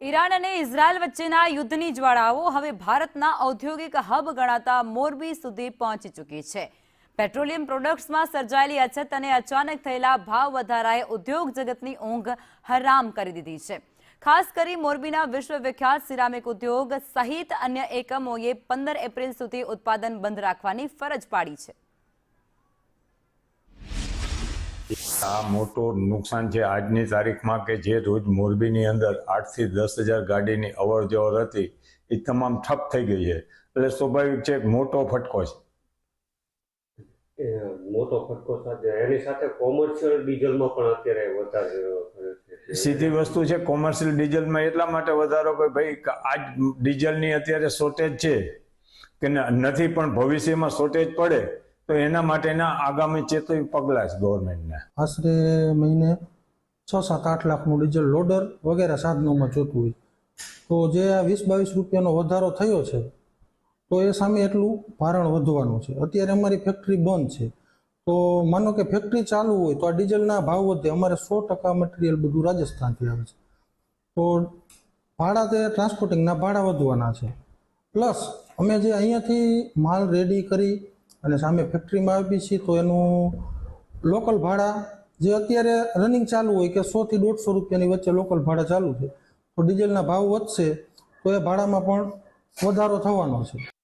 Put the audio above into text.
Iran અને Israel વચ્ચેના યુદ્ધની જ્વાળાઓ હવે ભારતના ઔદ્યોગિક હબ ગણાતા મોરબી સુધી પહોંચી ચૂકી છે। પેટ્રોલિયમ પ્રોડક્ટ્સમાં સર્જાયેલી અછત અને અચાનક થયેલા ભાવ વધારાએ ઉદ્યોગ જગતની ઊંઘ હરામ કરી દીધી છે। ખાસ કરી મોરબીના વિશ્વવિખ્યાત સિરામિક ઉદ્યોગ સહિત અન્ય એકમોએ 15 એપ્રિલ સુધી ઉત્પાદન બંધ રાખવાની ફરજ પાડી છે। આ મોટું નુકસાન છે આજની તારીખમાં કે જે રોજ મોરબીની અંદર 8 થી 10,000 ગાડીની અવર જવર હતી એ તમામ ઠપ થઈ ગઈ છે। એટલે સ્વાભાવિક છે મોટો ફટકો છે। મોટો ફટકો સાથે એની સાથે કોમર્શિયલ ડીઝલમાં પણ અત્યારે વધારે સીધી વસ્તુ છે। કોમર્શિયલ ડીઝલમાં એટલા માટે વધારો કે ભાઈ આજ ડીઝલની અત્યારે શોર્ટેજ છે કે નથી, પણ ભવિષ્યમાં શોર્ટેજ પડે તો એના માટેના આગામી ચેતવી પગલાં છે ગવર્મેન્ટના। આશરે મહિને 6-7-8 લાખનું ડીઝલ લોડર વગેરે સાધનોમાં જોતું હોય, તો જે આ 20-22 રૂપિયાનો વધારો થયો છે તો એ સામે એટલું ભારણ વધવાનું છે। અત્યારે અમારી ફેક્ટરી બંધ છે, તો માનો કે ફેક્ટરી ચાલુ હોય તો આ ડીઝલના ભાવ વધે। અમારે 100% મટીરિયલ બધું રાજસ્થાનથી આવે છે, તો ભાડા તે ટ્રાન્સપોર્ટિંગના ભાડા વધવાના છે। પ્લસ અમે જે અહીંયાથી માલ રેડી કરી અને સામે ફેક્ટરીમાં આપી છીએ તો એનું લોકલ ભાડા જે અત્યારે રનિંગ ચાલુ હોય કે 100 થી 150 રૂપિયાની વચ્ચે લોકલ ભાડા ચાલુ છે, તો ડીઝલના ભાવ વધશે તો એ ભાડામાં પણ વધારો થવાનો છે।